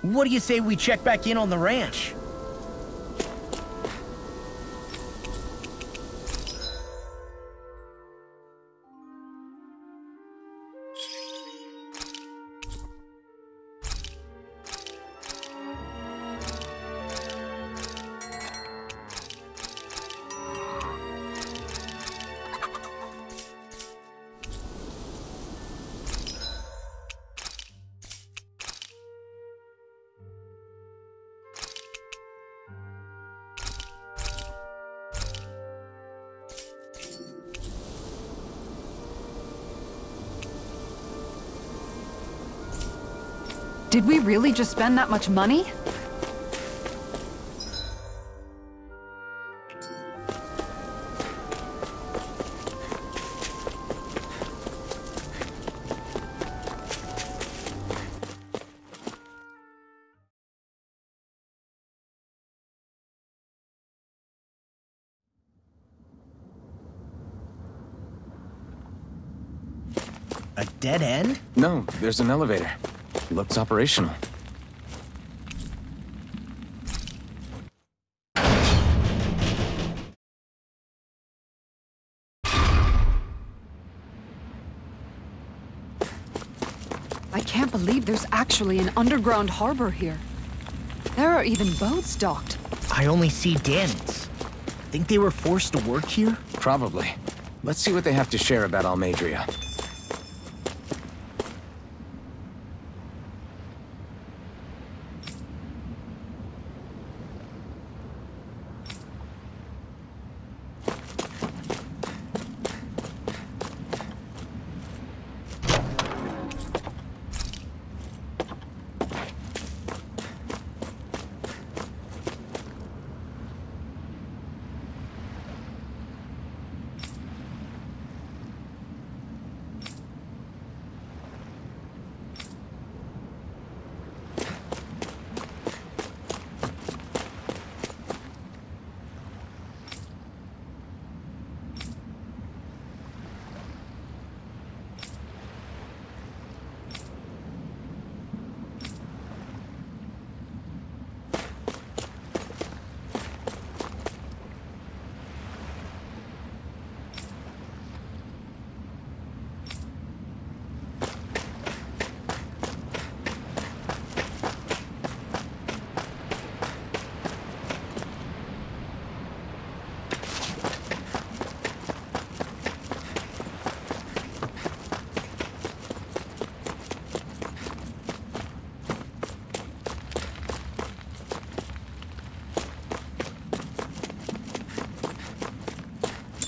What do you say we check back in on the ranch? Did we really just spend that much money? A dead end? No, there's an elevator. Looks operational. I can't believe there's actually an underground harbor here. There are even boats docked. I only see dens. Think they were forced to work here? Probably. Let's see what they have to share about Almeidrea.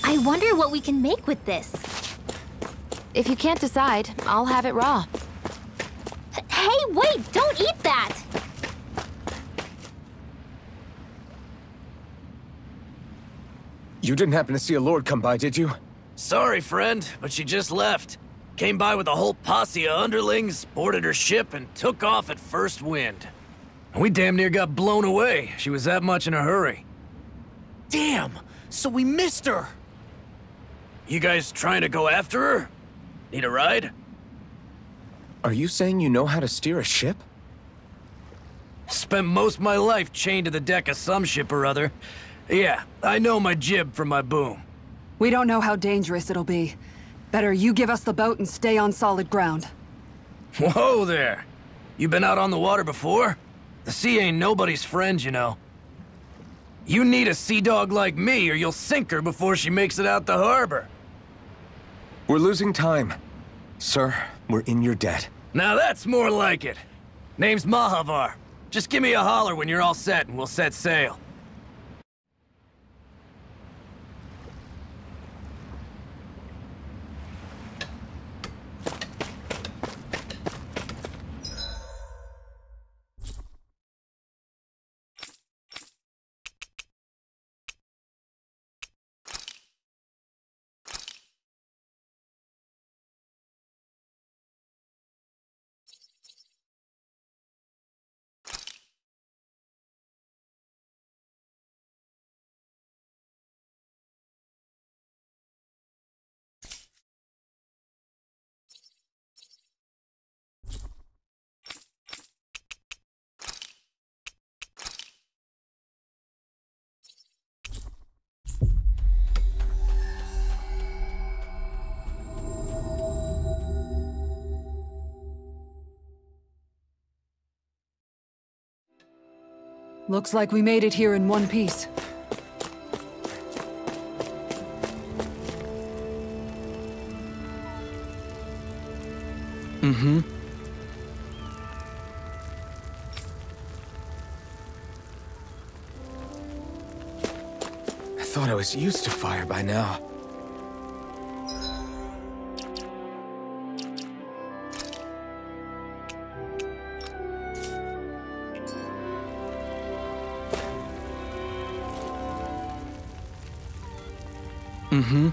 I wonder what we can make with this. If you can't decide, I'll have it raw. Hey, wait! Don't eat that! You didn't happen to see a lord come by, did you? Sorry, friend, but she just left. Came by with a whole posse of underlings, boarded her ship, and took off at first wind. We damn near got blown away. She was that much in a hurry. Damn! So we missed her! You guys trying to go after her? Need a ride? Are you saying you know how to steer a ship? Spent most of my life chained to the deck of some ship or other. Yeah, I know my jib from my boom. We don't know how dangerous it'll be. Better you give us the boat and stay on solid ground. Whoa there! You been out on the water before? The sea ain't nobody's friend, you know. You need a sea dog like me, or you'll sink her before she makes it out the harbor. We're losing time. Sir, we're in your debt. Now that's more like it. Name's Mahavar. Just give me a holler when you're all set and we'll set sail. Looks like we made it here in one piece. Mm-hmm. I thought I was used to fire by now. Mm-hmm.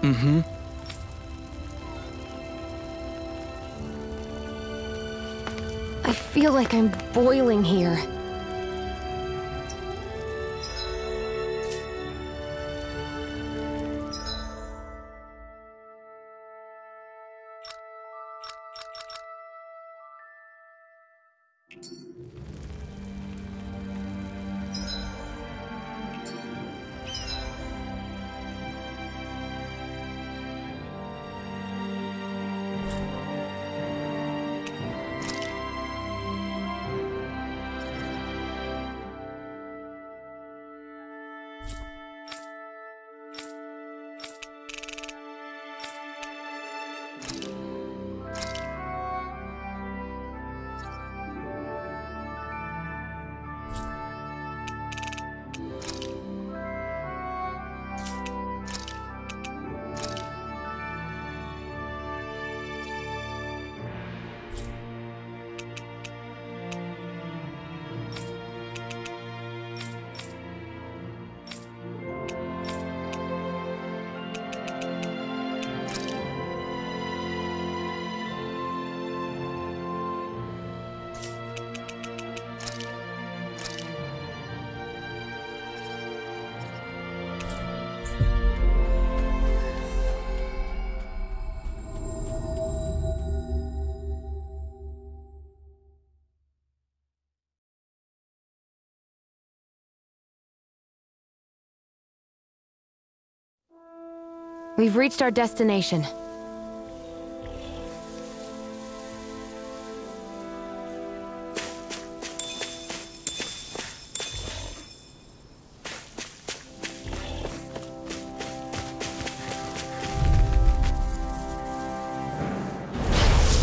Mm-hmm. I feel like I'm boiling here. We've reached our destination.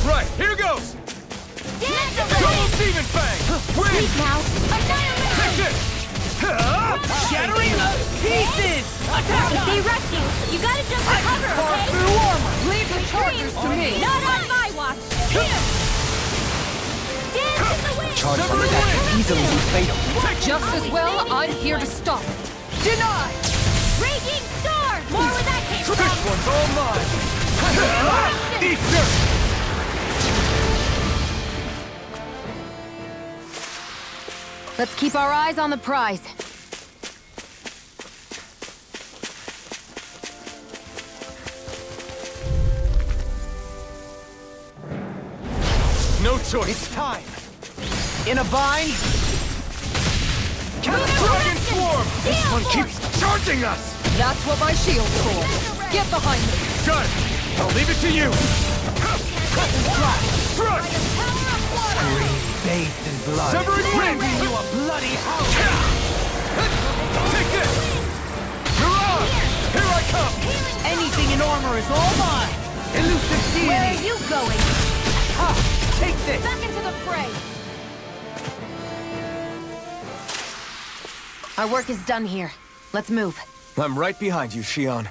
Right, here goes! Double Demon Fang! Win! Now, Take this! Shattering pieces! Attack! If they rush you, you gotta jump for cover, okay? Through armor! Leave the chargers to me! Not on my watch! Dance in the wind! Charge from that can easily be fatal. Just as well, I'm here to stop it. Deny! Raging Storm! More where that came This from! one's all mine! Eat dirt! let's keep our eyes on the prize. No choice. It's time. In a bind? Dragon Swarm! This one keeps charging us! That's what my shield's for. Get behind me! Got it! I'll leave it to you! Thrust! Bathed in blood. Severing wind! You a bloody house! Take this! Mirage! Here I come! Anything in armor is all mine! Elusive Where are deity! you going? Ha! Take this! Back into the fray! Our work is done here. Let's move. I'm right behind you, Shion.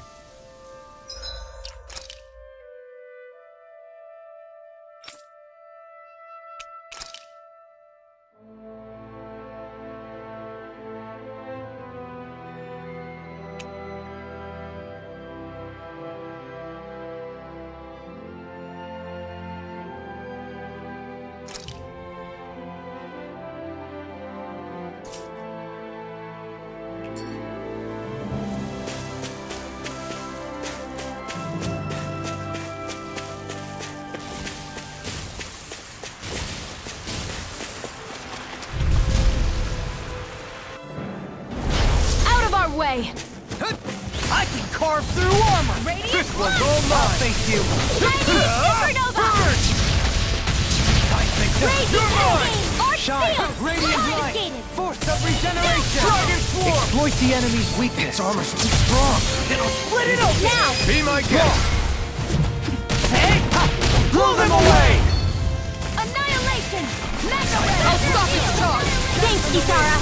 armor! Radiant This one's all mine! Thank you. Supernova! Radiant Hurricane! Arc Shine. Field! Radiant light. Confiscated! Force of regeneration. Dragon Swarm! Exploit the enemy's weakness. Its armor's too strong! It'll split it open. Now! Be my guest! Hey! Blow them away! Annihilation! Mega Red! I'll stop its charge! Thanks, Kisara!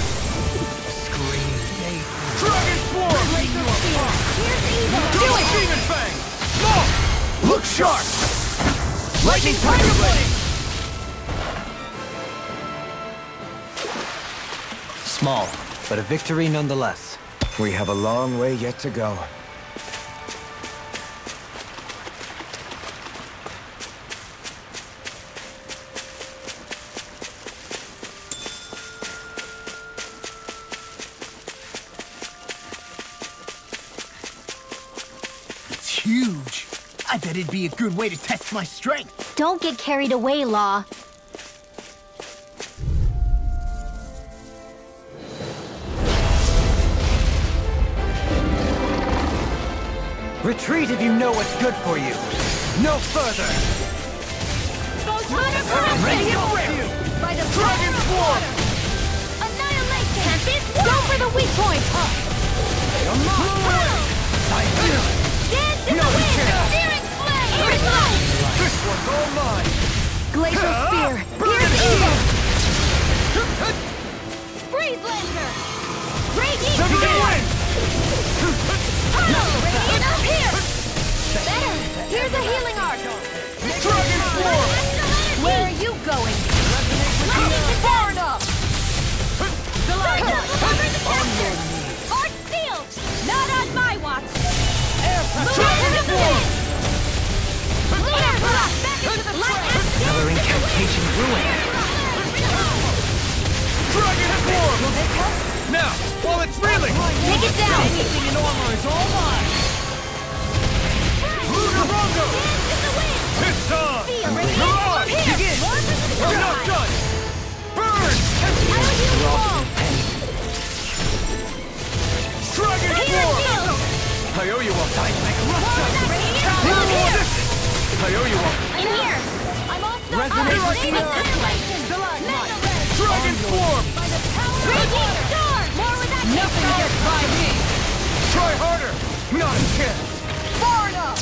Dragon Swarm! Here's evil! Do it! Demon Fang! No! Look sharp! Lightning Tiger Blade! Small, but a victory nonetheless. We have a long way yet to go. It's huge. I bet it'd be a good way to test my strength. Don't get carried away, Law. Retreat if you know what's good for you. No further. Ready to you. By the Dragon Swarm! Annihilation! Tempest! Go for the weak point! Dance in the wind! Searing flame! This one's all mine! Glacial Spear! Burn Here's it! evil! Freeze Lander! Raging Seven Fire! wind! Radiant up here! Better! Here's a healing arc! Dragon Swarm! Where are you going? Lightning to far enough! Cover the capture! Arc field! Not on my watch! Dragon Swarm! Lunar block! Back into the fray! Another incantation ruined. Dragon Swarm! Now, while it's reeling! Take it down! Anything in armor is all mine. Lunar Rondo! Dance in the wind! It's on! Feel Mirage! Begin! We're not done! Burn! I'll heal you all! Dragon Swarm! I owe you one. I owe you one. I'm here! I'm also Resonate with the Annihilation! Dragon Swarm! By the power Raging Storm! More with that Nothing gets by me! Try harder! Not a chance! Far enough!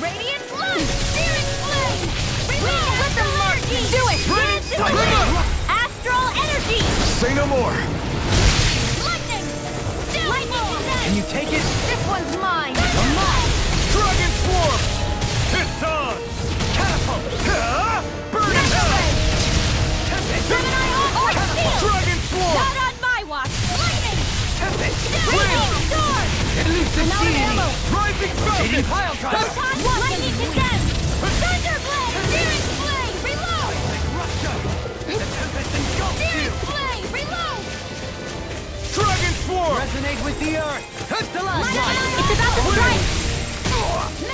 Radiant Light! Searing Flame! Let the mark do it! Dance in the wind! Astral Energy! Say no more! Lightning! Lightning! Can you take it? This one's mine! Dragon Swarm! It's on! Catapult! Burn in hell! Gemini Arc Field! Dragon Swarm! Not on my watch! Lightning! Wind! Storm! Another ammo! Rising Falcon! Pile driver! Photon Lightning Condemned! Thunderblade! Searing Flame! Reload! Searing Flame! Reload! Dragon Swarm! Resonate with the earth. It's about to strike!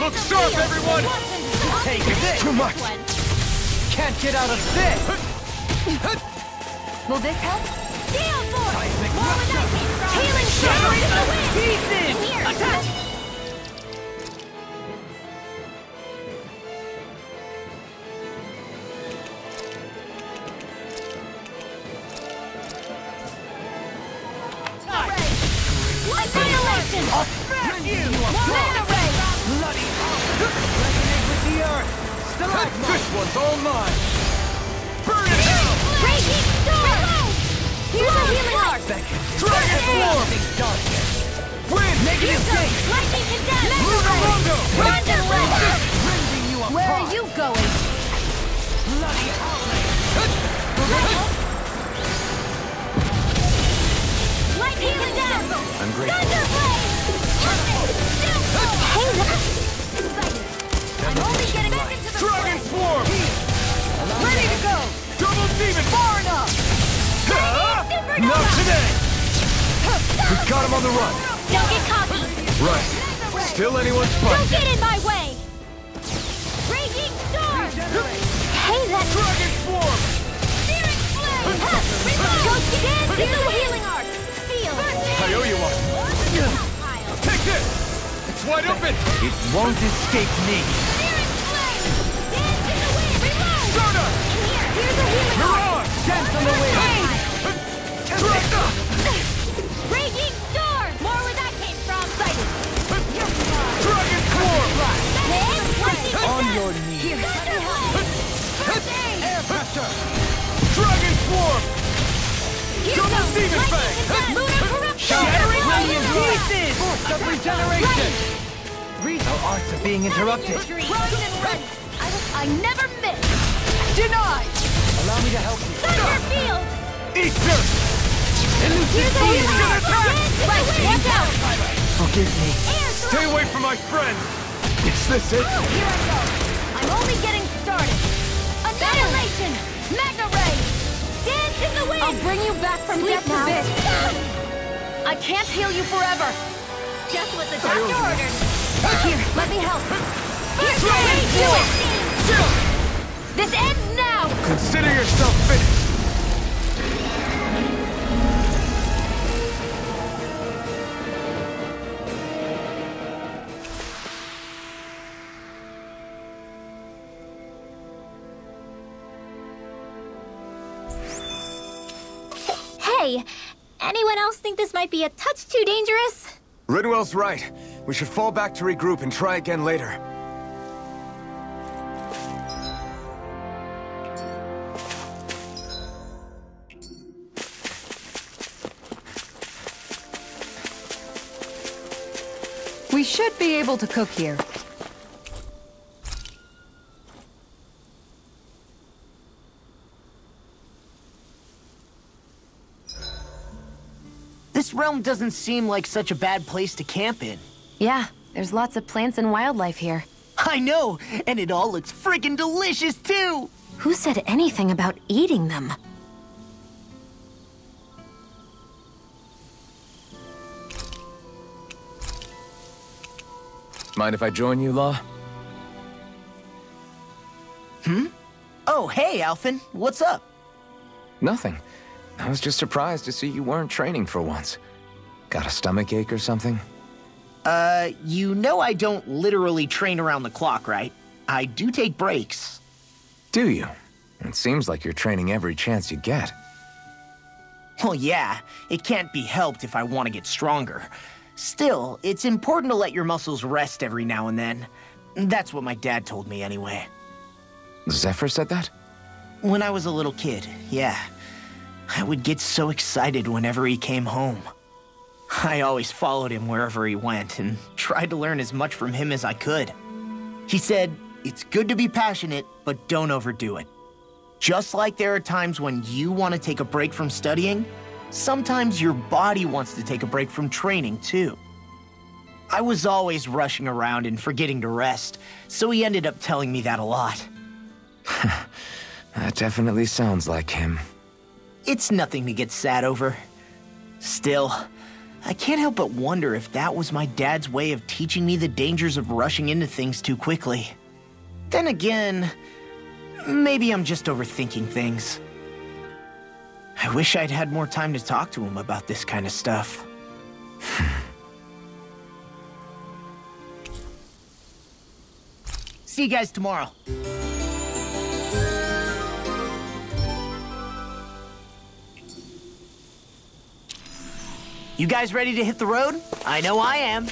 Look sharp, everyone! Take this. Too much! Can't get out of this. Will this help? Gale Force! More with that healing shower in the wind! Pieces. In here! Attack! Annihilation! Smash you. Mana Ray! Bloody hell. Resonate with the earth. Stalagmite. This one's all mine! Burn in hell! Raging Storm! Here's a healing arc! Dragon Swarm! Nothing done yet. Wind! Negative state. Lightning Condemned! Lunar Rondo! Thunderblade! Rending you apart. Where are you going? Bloody howling. Lightning Condemned! I'm grateful. Thunderblade! Hey, I'm only getting back into the Dragon Swarm! Ready to go! Double Demon! Far enough! Supernova! Not today! We got him on the run! Don't get cocky! Right. Still anyone's Don't fight! get in my way! Raging Storm! Hey, that Dragon Swarm! Searing Flame! Go dance in the healing arc! Feel! I owe you one! Pile. Take this! It's wide open! It won't escape me. Spirit flame! Dance in the wind! Reload! Soda! Here's a healing Mirage! Dance on the wind. Raging storm! More where that came from! Sighted! You're fine! Dragon Swarm! On your knees. Here, let me help. Air pressure! Dragon Swarm! Double Demon Fang! Lunar corruption! Shattering Brilliant Radiant pieces! Force of regeneration! Our arts are being interrupted. Primed and ready! I never miss! Denied! Allow me to help you. Thunder field! Ether! Here's a healing attack! Right, watch out! Forgive me. Air Stay away from my friend! Is this it? Here I go! I'm only getting started! Annihilation! Magna Ray! Dance in the wind! I'll bring you back from Sleep death now. a bit. I can't heal you forever! Just what the doctor ordered! Here, let me help. Here's the way to it! This ends now! Consider yourself finished! Hey, anyone else think this might be a touch too dangerous? Ridwell's right. We should fall back to regroup and try again later. We should be able to cook here. This realm doesn't seem like such a bad place to camp in. Yeah, there's lots of plants and wildlife here. I know, and it all looks freaking delicious too! Who said anything about eating them? Mind if I join you, Law? Oh, hey, Alphen. What's up? Nothing. I was just surprised to see you weren't training for once. Got a stomachache or something? You know I don't literally train around the clock, right? I do take breaks. Do you? It seems like you're training every chance you get. Well, yeah, it can't be helped if I want to get stronger. Still, it's important to let your muscles rest every now and then. That's what my dad told me anyway. Zephyr said that? When I was a little kid, yeah. I would get so excited whenever he came home. I always followed him wherever he went and tried to learn as much from him as I could. He said, it's good to be passionate, but don't overdo it. Just like there are times when you want to take a break from studying, sometimes your body wants to take a break from training too. I was always rushing around and forgetting to rest, so he ended up telling me that a lot. That definitely sounds like him. It's nothing to get sad over. Still, I can't help but wonder if that was my dad's way of teaching me the dangers of rushing into things too quickly. Then again, maybe I'm just overthinking things. I wish I'd had more time to talk to him about this kind of stuff. See you guys tomorrow. You guys ready to hit the road? I know I am.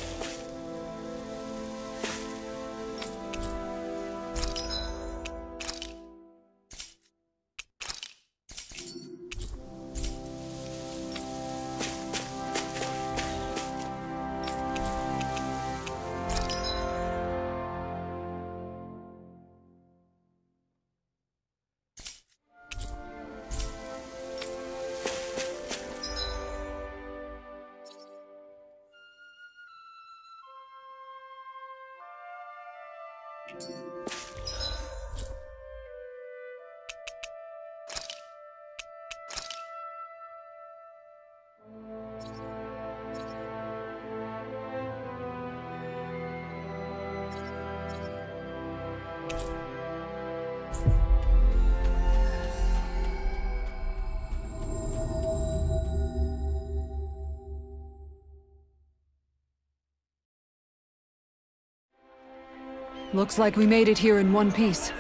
Looks like we made it here in one piece.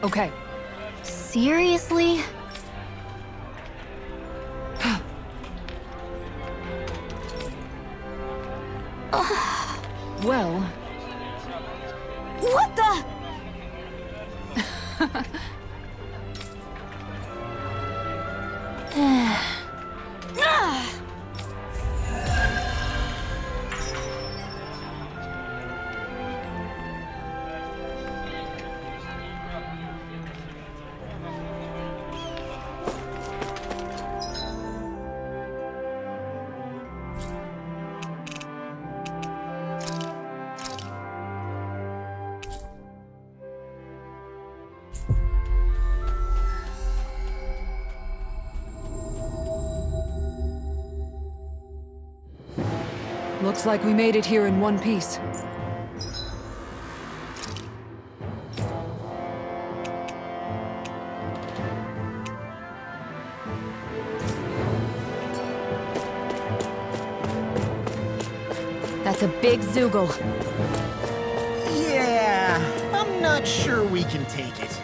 Okay. Seriously? Well... What the? Looks like we made it here in one piece. That's a big Zoogle. Yeah, I'm not sure we can take it.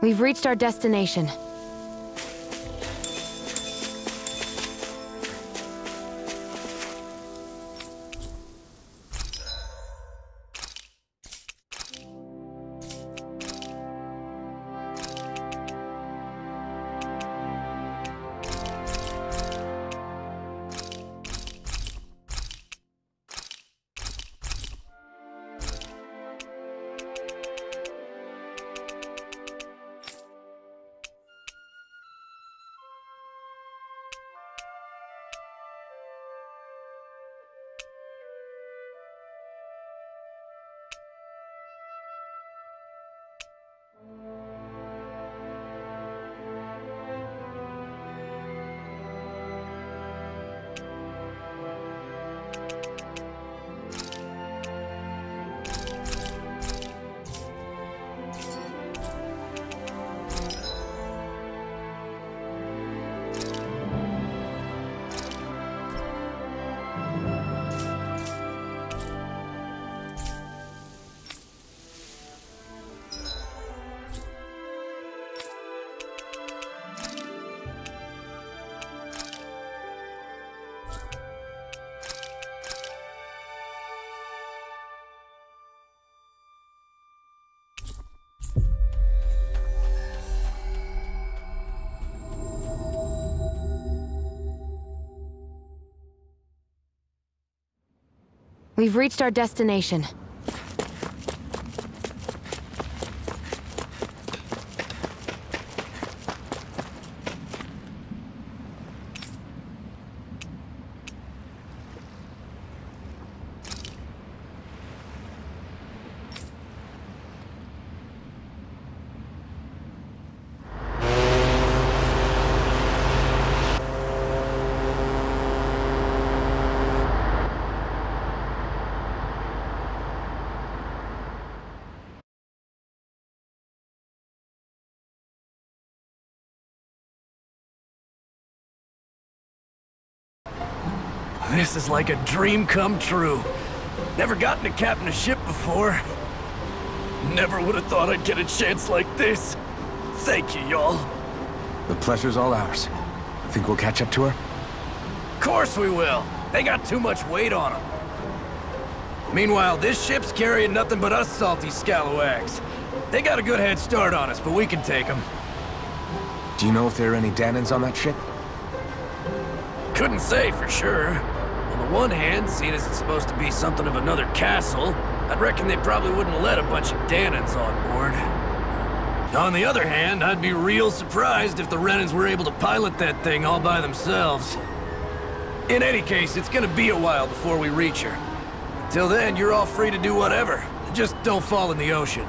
We've reached our destination. We've reached our destination. This is like a dream come true. Never gotten to captain a ship before. Never would have thought I'd get a chance like this. Thank you, y'all. The pleasure's all ours. Think we'll catch up to her? Course we will. They got too much weight on them. Meanwhile, this ship's carrying nothing but us salty scalawags. They got a good head start on us, but we can take them. Do you know if there are any Danans on that ship? Couldn't say for sure. On the one hand, seeing as it's supposed to be something of another castle, I'd reckon they probably wouldn't let a bunch of Danans on board. On the other hand, I'd be real surprised if the Renans were able to pilot that thing all by themselves. In any case, it's gonna be a while before we reach her. Till then, you're all free to do whatever. Just don't fall in the ocean.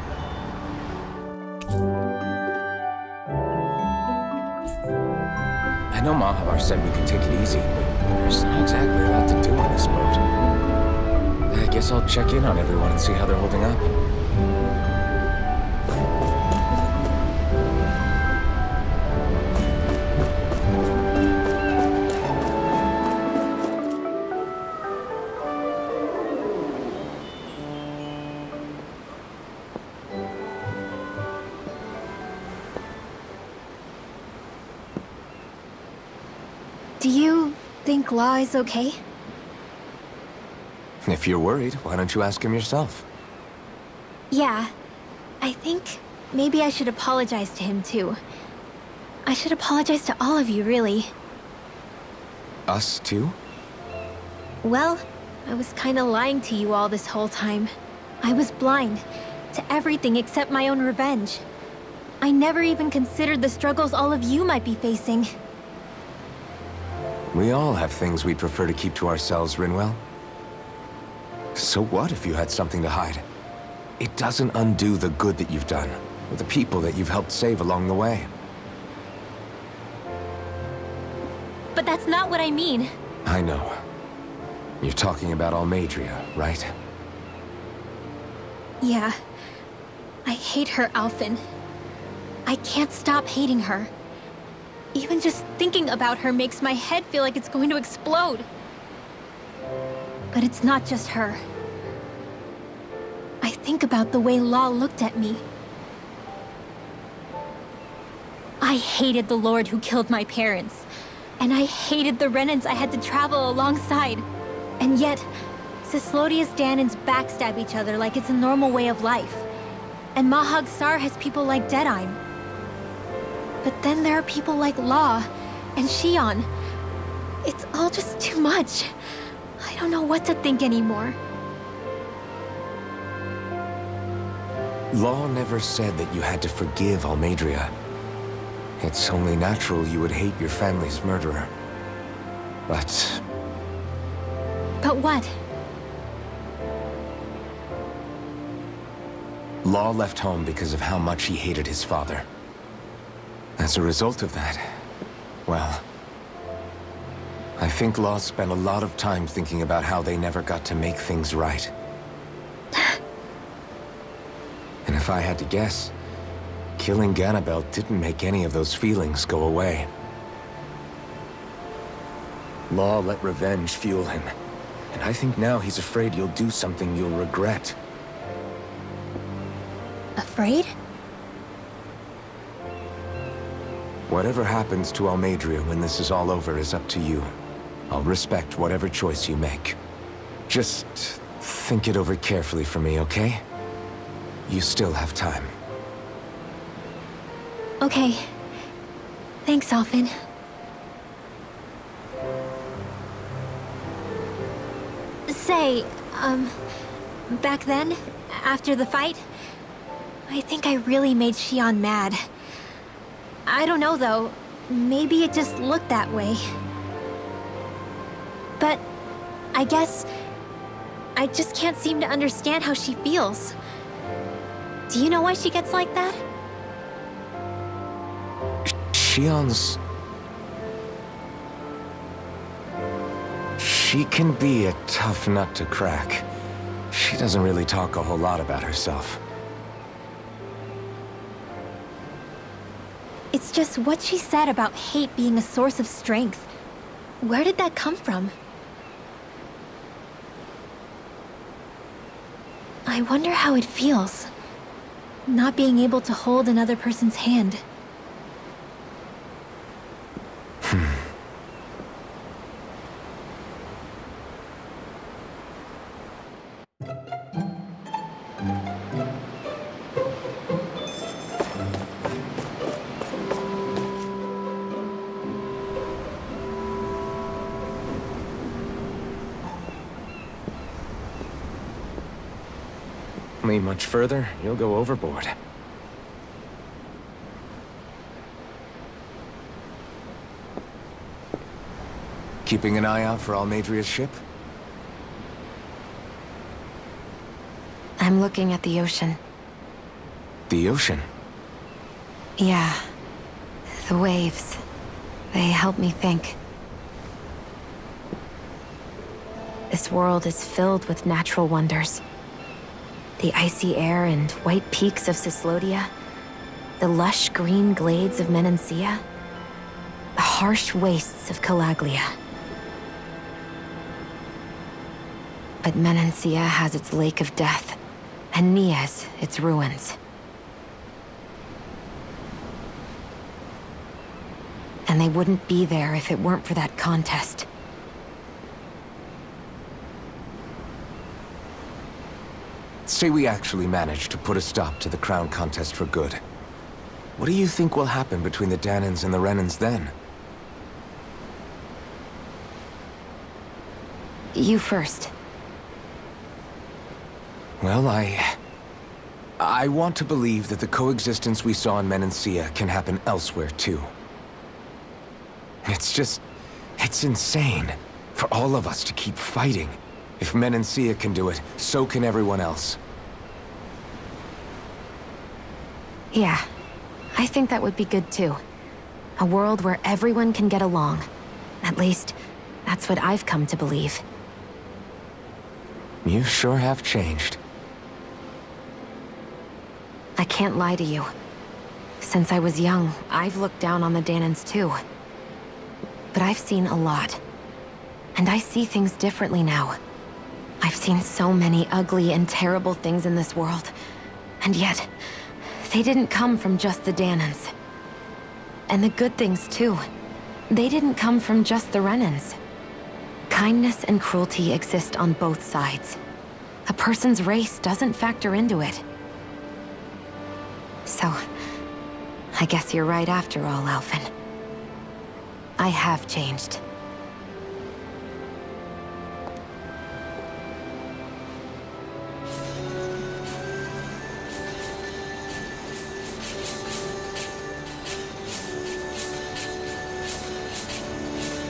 I know Mahavar said we could take it easy, but there's not exactly a lot to do on this boat. I guess I'll check in on everyone and see how they're holding up. Do you think Law is okay? If you're worried, why don't you ask him yourself? Yeah. I think maybe I should apologize to him too. I should apologize to all of you, really. Us too? Well, I was kinda lying to you all this whole time. I was blind to everything except my own revenge. I never even considered the struggles all of you might be facing. We all have things we'd prefer to keep to ourselves, Rinwell. So what if you had something to hide? It doesn't undo the good that you've done, or the people that you've helped save along the way. But that's not what I mean. I know. You're talking about Almeidrea, right? Yeah. I hate her, Alphen. I can't stop hating her. Even just thinking about her makes my head feel like it's going to explode. But it's not just her. I think about the way Law looked at me. I hated the Lord who killed my parents. And I hated the Renans I had to travel alongside. And yet, Cislodia's Danans backstab each other like it's a normal way of life. And Mahag Sar has people like Deadeye. But then there are people like Law and Shion. It's all just too much. I don't know what to think anymore. Law never said that you had to forgive Almeidrea. It's only natural you would hate your family's murderer. But what? Law left home because of how much he hated his father. As a result of that, well, I think Law spent a lot of time thinking about how they never got to make things right. And if I had to guess, killing Ganabel didn't make any of those feelings go away. Law let revenge fuel him, and I think now he's afraid you'll do something you'll regret. Afraid? Whatever happens to Almeidrea when this is all over is up to you. I'll respect whatever choice you make. Just think it over carefully for me, okay? You still have time. Okay. Thanks, Alphen. Say, Back then, after the fight, I think I really made Xion mad. I don't know though, maybe it just looked that way. But I guess I just can't seem to understand how she feels. Do you know why she gets like that? Xion's... She can be a tough nut to crack. She doesn't really talk a whole lot about herself. It's just what she said about hate being a source of strength. Where did that come from? I wonder how it feels, not being able to hold another person's hand. Lean much further, you'll go overboard. Keeping an eye out for Almeidrea's ship? I'm looking at the ocean. The ocean? Yeah. The waves. They help me think. This world is filled with natural wonders. The icy air and white peaks of Cislodia, the lush green glades of Menancia, the harsh wastes of Calaglia. But Menancia has its Lake of Death, and Niez its ruins. And they wouldn't be there if it weren't for that contest. Say we actually manage to put a stop to the crown contest for good. What do you think will happen between the Dahnans and the Renans then? You first. Well, I want to believe that the coexistence we saw in Menancia can happen elsewhere, too. It's insane for all of us to keep fighting. If Menancia can do it, so can everyone else. Yeah, I think that would be good too. A world where everyone can get along. At least, that's what I've come to believe. You sure have changed. I can't lie to you. Since I was young, I've looked down on the Dahnans too. But I've seen a lot. And I see things differently now. I've seen so many ugly and terrible things in this world. And yet, they didn't come from just the Dahnans. And the good things too. They didn't come from just the Renans. Kindness and cruelty exist on both sides. A person's race doesn't factor into it. So, I guess you're right after all, Alphen. I have changed.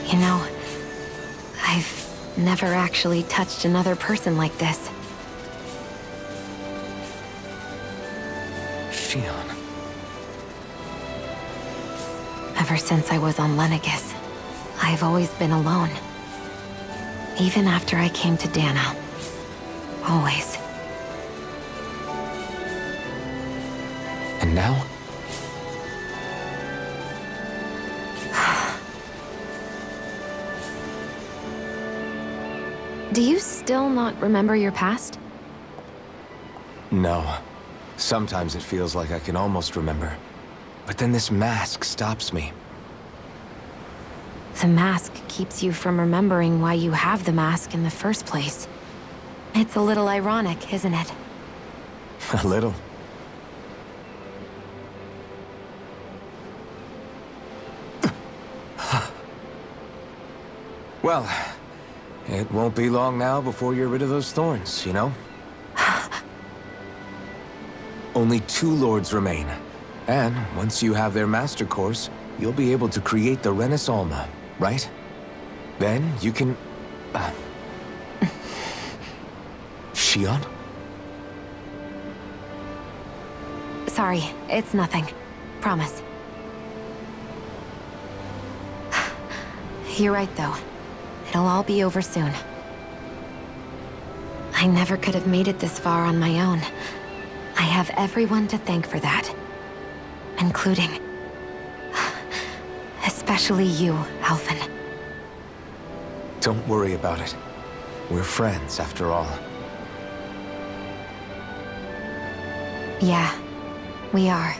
You know, I've never actually touched another person like this. Xion. Ever since I was on Lenegis, I've always been alone. Even after I came to Dana. Always. And now? Do you still not remember your past? No. Sometimes it feels like I can almost remember. But then this mask stops me. The mask keeps you from remembering why you have the mask in the first place. It's a little ironic, isn't it? A little. Well, It won't be long now before you're rid of those thorns, you know? Only 2 lords remain. And once you have their master course, you'll be able to create the Renis Alma, right? Then you can... Shion? Sorry, it's nothing. Promise. You're right, though. It'll all be over soon. I never could have made it this far on my own. I have everyone to thank for that. Including... especially you, Alphen. Don't worry about it. We're friends, after all. Yeah, we are.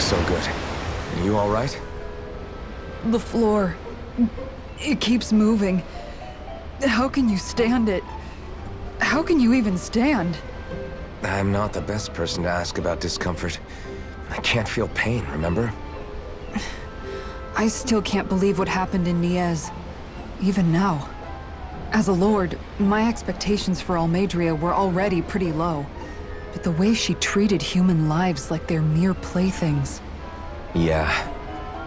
So good. You all right? The floor... it keeps moving. How can you stand it? How can you even stand? I'm not the best person to ask about discomfort. I can't feel pain, remember? I still can't believe what happened in Niez. Even now. As a lord, my expectations for Almeidrea were already pretty low. But the way she treated human lives like they're mere playthings. Yeah.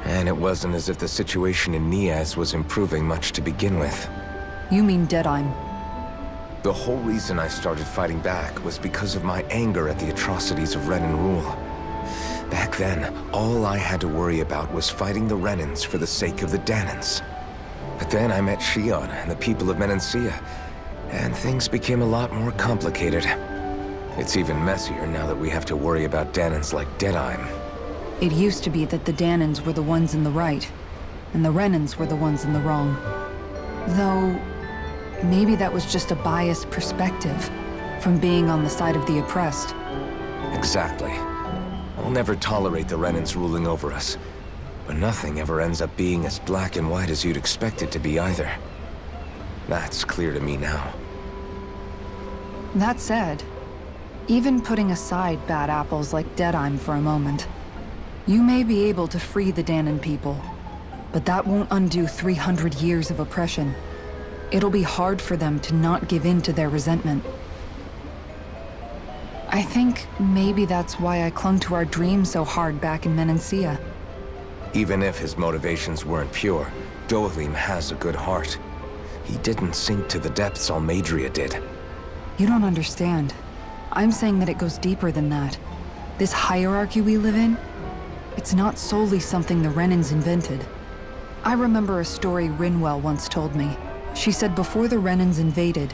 And it wasn't as if the situation in Niez was improving much to begin with. You mean Deadheim? The whole reason I started fighting back was because of my anger at the atrocities of Renin rule. Back then, all I had to worry about was fighting the Renins for the sake of the Dahnans. But then I met Shion and the people of Menancia, and things became a lot more complicated. It's even messier now that we have to worry about Dahnans like Deadheim. It used to be that the Dahnans were the ones in the right, and the Renins were the ones in the wrong. Though, maybe that was just a biased perspective, from being on the side of the oppressed. Exactly. I'll never tolerate the Renins ruling over us, but nothing ever ends up being as black and white as you'd expect it to be either. That's clear to me now. That said, even putting aside bad apples like Deadheim for a moment, you may be able to free the Dahnan people, but that won't undo 300 years of oppression. It'll be hard for them to not give in to their resentment. I think maybe that's why I clung to our dream so hard back in Menancia. Even if his motivations weren't pure, Dohalim has a good heart. He didn't sink to the depths Almeidrea did. You don't understand. I'm saying that it goes deeper than that. This hierarchy we live in, it's not solely something the Renins invented. I remember a story Rinwell once told me. She said before the Renins invaded,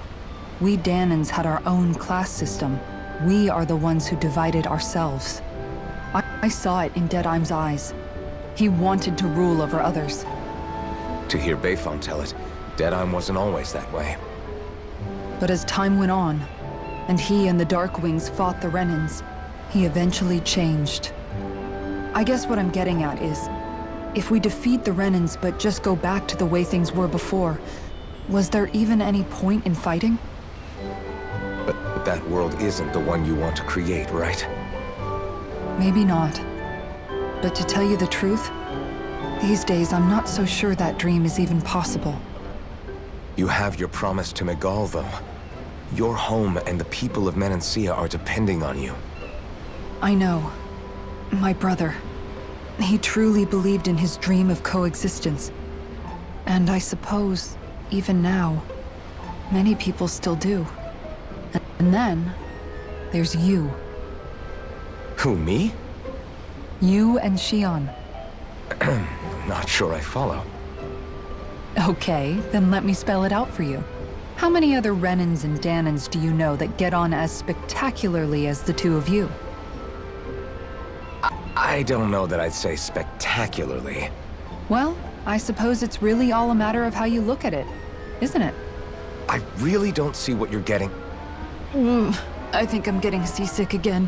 we Dahnans had our own class system. We are the ones who divided ourselves. I saw it in Deadheim's eyes. He wanted to rule over others. To hear Bayfon tell it, Deadheim wasn't always that way. But as time went on, and he and the Darkwings fought the Renins, he eventually changed. I guess what I'm getting at is, if we defeat the Renins but just go back to the way things were before, was there even any point in fighting? But that world isn't the one you want to create, right? Maybe not. But to tell you the truth, these days I'm not so sure that dream is even possible. You have your promise to Megal, though. Your home and the people of Menancia are depending on you. I know. My brother. He truly believed in his dream of coexistence. And I suppose, even now, many people still do. And then, there's you. Who, me? You and Shion. Not sure I follow. Okay, then let me spell it out for you. How many other Renins and Dahnans do you know that get on as spectacularly as the two of you? I don't know that I'd say spectacularly. Well, I suppose it's really all a matter of how you look at it. isn't it? I really don't see what you're getting. I think I'm getting seasick again.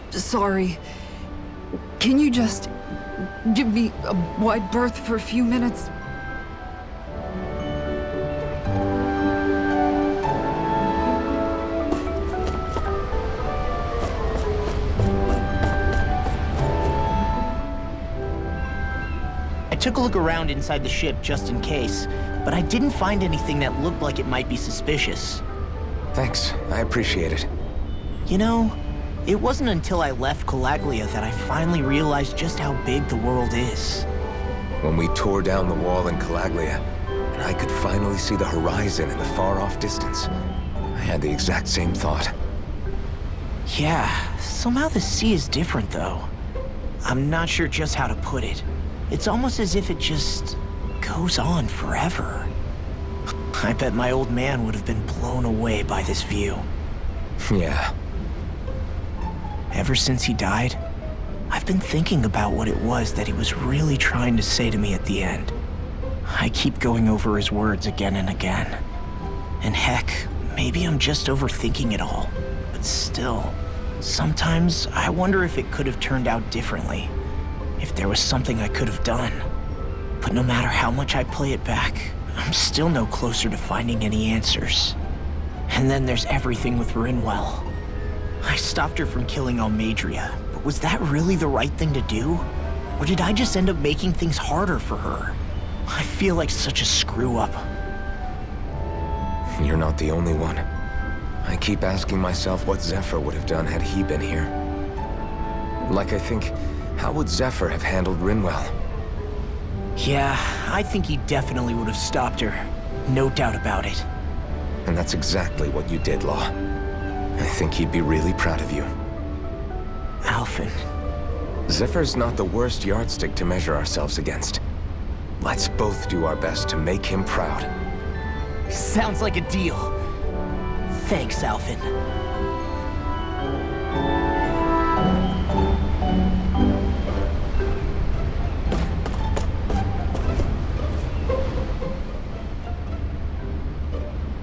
Sorry. Can you just give me a wide berth for a few minutes? I took a look around inside the ship just in case, but I didn't find anything that looked like it might be suspicious. Thanks, I appreciate it. You know, it wasn't until I left Calaglia that I finally realized just how big the world is. When we tore down the wall in Calaglia, and I could finally see the horizon in the far-off distance, I had the exact same thought. Yeah, somehow the sea is different though. I'm not sure just how to put it. It's almost as if it just goes on forever. I bet my old man would have been blown away by this view. Yeah. Ever since he died, I've been thinking about what it was that he was really trying to say to me at the end. I keep going over his words again and again. And heck, maybe I'm just overthinking it all. But still, sometimes I wonder if it could have turned out differently. If there was something I could have done. But no matter how much I play it back, I'm still no closer to finding any answers. And then there's everything with Rinwell. I stopped her from killing Almeidrea, but was that really the right thing to do? Or did I just end up making things harder for her? I feel like such a screw-up. You're not the only one. I keep asking myself what Zephyr would have done had he been here. Like I think, how would Zephyr have handled Rinwell? Yeah, I think he definitely would have stopped her. No doubt about it. And that's exactly what you did, Law. I think he'd be really proud of you. Alphen. Zephyr's not the worst yardstick to measure ourselves against. Let's both do our best to make him proud. Sounds like a deal. Thanks, Alphen.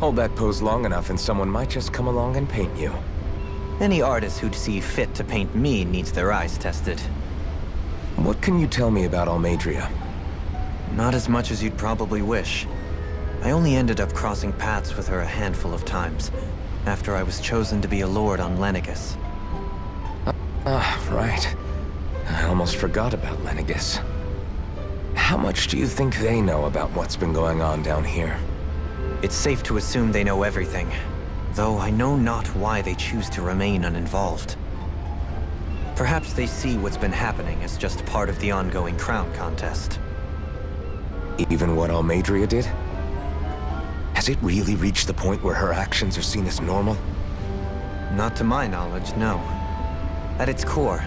Hold that pose long enough and someone might just come along and paint you. Any artist who'd see fit to paint me needs their eyes tested. What can you tell me about Almeidrea? Not as much as you'd probably wish. I only ended up crossing paths with her a handful of times, after I was chosen to be a lord on Lenegis. Right. I almost forgot about Lenegis. How much do you think they know about what's been going on down here? It's safe to assume they know everything, though I know not why they choose to remain uninvolved. Perhaps they see what's been happening as just part of the ongoing crown contest. Even what Almeidrea did? Has it really reached the point where her actions are seen as normal? Not to my knowledge, no. At its core,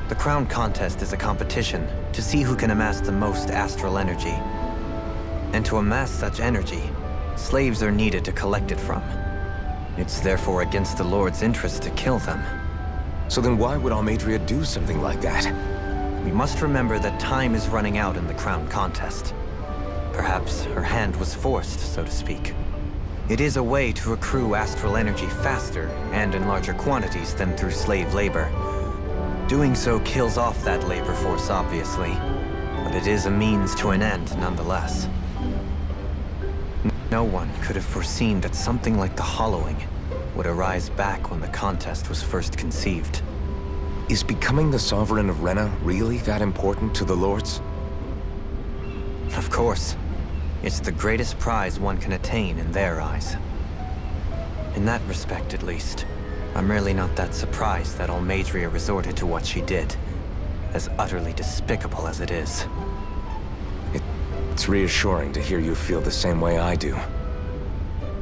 the crown contest is a competition to see who can amass the most astral energy. And to amass such energy, slaves are needed to collect it from. It's therefore against the Lord's interest to kill them. So then why would Almeidrea do something like that? We must remember that time is running out in the crown contest. Perhaps her hand was forced, so to speak. It is a way to accrue astral energy faster and in larger quantities than through slave labor. Doing so kills off that labor force, obviously, but it is a means to an end nonetheless. No one could have foreseen that something like the Hollowing would arise back when the contest was first conceived. Is becoming the Sovereign of Rena really that important to the Lords? Of course. It's the greatest prize one can attain in their eyes. In that respect, at least, I'm really not that surprised that Almeidrea resorted to what she did, as utterly despicable as it is. It's reassuring to hear you feel the same way I do.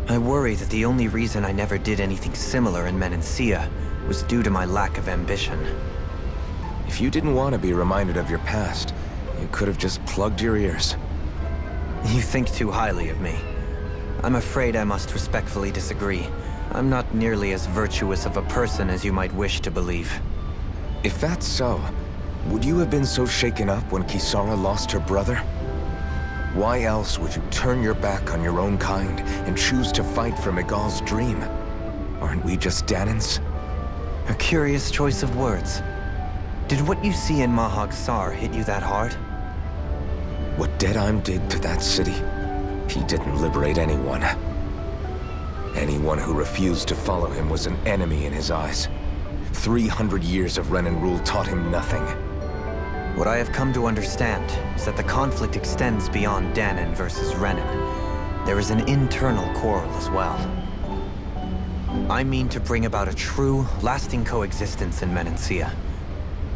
I worry that the only reason I never did anything similar in Menancia was due to my lack of ambition. If you didn't want to be reminded of your past, you could have just plugged your ears. You think too highly of me. I'm afraid I must respectfully disagree. I'm not nearly as virtuous of a person as you might wish to believe. If that's so, would you have been so shaken up when Kisara lost her brother? Why else would you turn your back on your own kind and choose to fight for Miguel's dream? Aren't we just Danans? A curious choice of words. Did what you see in Mahag Sar hit you that hard? What Deadheim did to that city, he didn't liberate anyone. Anyone who refused to follow him was an enemy in his eyes. 300 years of Renan rule taught him nothing. What I have come to understand is that the conflict extends beyond Danan versus Renan. There is an internal quarrel as well. I mean to bring about a true, lasting coexistence in Menancia.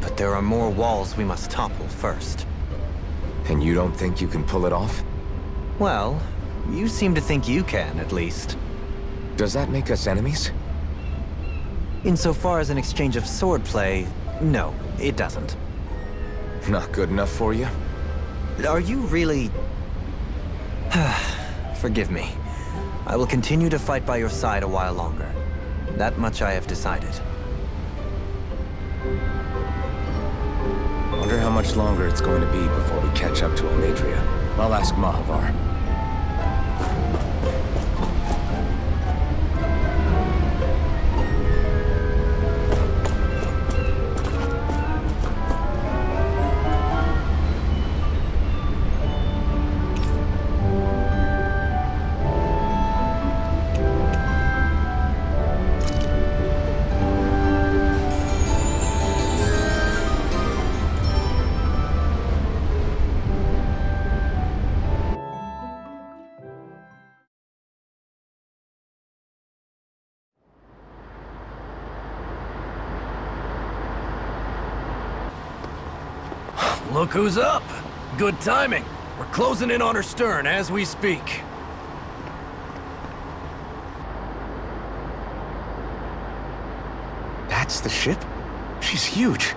But there are more walls we must topple first. And you don't think you can pull it off? Well, you seem to think you can, at least. Does that make us enemies? Insofar as an exchange of swordplay, no, it doesn't. Not good enough for you? Are you really... Forgive me. I will continue to fight by your side a while longer. That much I have decided. Wonder how much longer it's going to be before we catch up to Almeidrea. I'll ask Mahavar. Look who's up! Good timing. We're closing in on her stern as we speak. That's the ship? She's huge.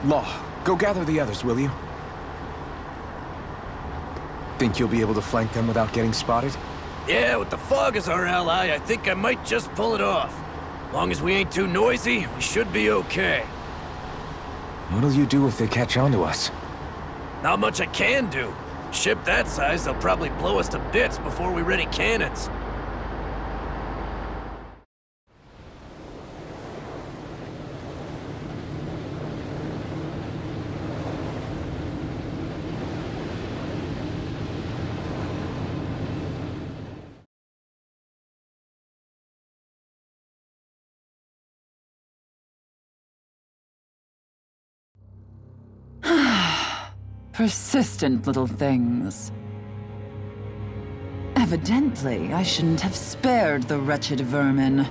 Law, go gather the others, will you? Think you'll be able to flank them without getting spotted? Yeah, with the fog as our ally, I think I might just pull it off. Long as we ain't too noisy, we should be okay. What'll you do if they catch on to us? Not much I can do. Ship that size, they'll probably blow us to bits before we ready cannons. Persistent little things. Evidently, I shouldn't have spared the wretched vermin.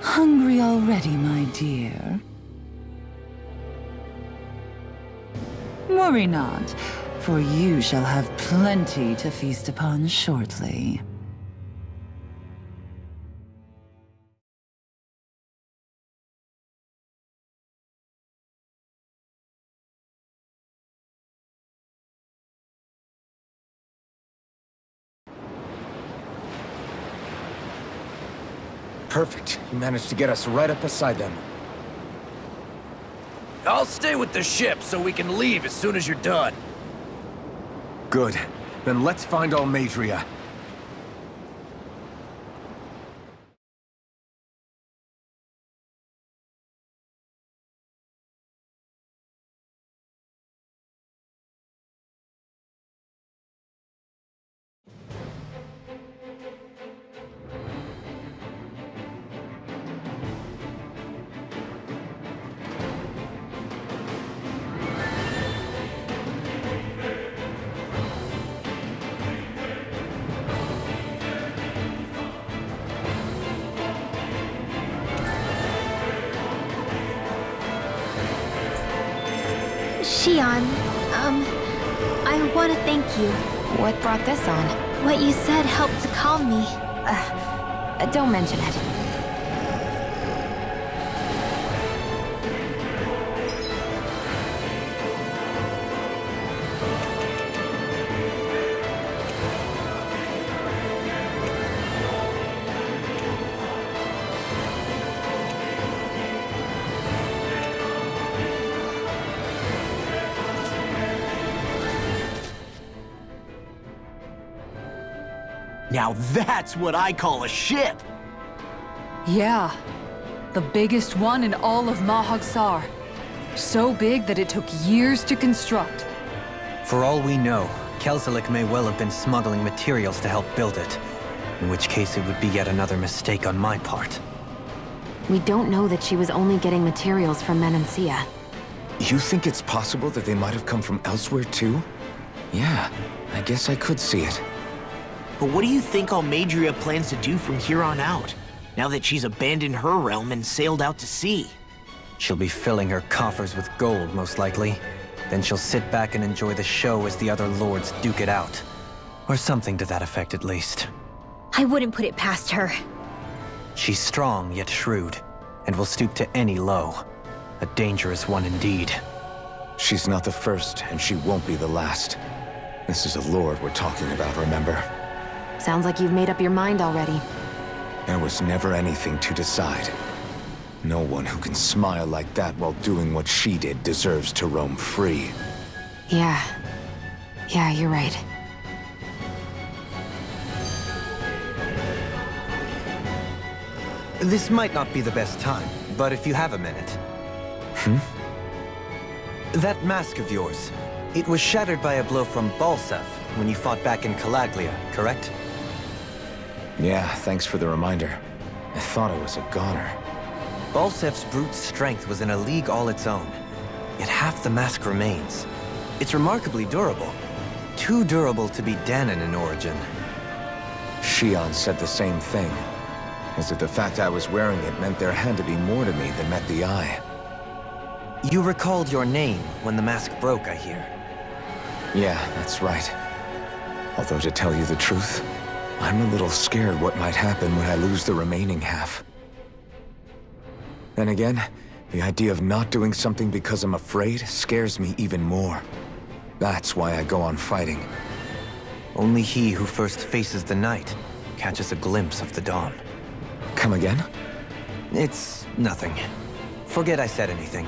Hungry already, my dear? Worry not. For you shall have plenty to feast upon shortly. Perfect. You managed to get us right up beside them. I'll stay with the ship so we can leave as soon as you're done. Good. Then let's find Almeidrea. Shion, I want to thank you. What brought this on? What you said helped to calm me. Don't mention it. Now that's what I call a ship! Yeah. The biggest one in all of Mahag-Sar. So big that it took years to construct. For all we know, Kelzelik may well have been smuggling materials to help build it. In which case it would be yet another mistake on my part. We don't know that she was only getting materials from Menancia. You think it's possible that they might have come from elsewhere too? Yeah, I guess I could see it. But what do you think Almeidrea plans to do from here on out, now that she's abandoned her realm and sailed out to sea? She'll be filling her coffers with gold, most likely. Then she'll sit back and enjoy the show as the other lords duke it out. Or something to that effect, at least. I wouldn't put it past her. She's strong, yet shrewd, and will stoop to any low. A dangerous one indeed. She's not the first, and she won't be the last. This is a lord we're talking about, remember? Sounds like you've made up your mind already. There was never anything to decide. No one who can smile like that while doing what she did deserves to roam free. Yeah, you're right. This might not be the best time, but if you have a minute. That mask of yours, it was shattered by a blow from Balsef when you fought back in Calaglia, correct? Yeah, thanks for the reminder. I thought it was a goner. Balsef's brute strength was in a league all its own, yet half the mask remains. It's remarkably durable. Too durable to be Danon in origin. Shion said the same thing. As if the fact I was wearing it meant there had to be more to me than met the eye. You recalled your name when the mask broke, I hear. Yeah, that's right. Although to tell you the truth, I'm a little scared what might happen when I lose the remaining half. Then again, the idea of not doing something because I'm afraid scares me even more. That's why I go on fighting. Only he who first faces the night catches a glimpse of the dawn. Come again? It's nothing. Forget I said anything.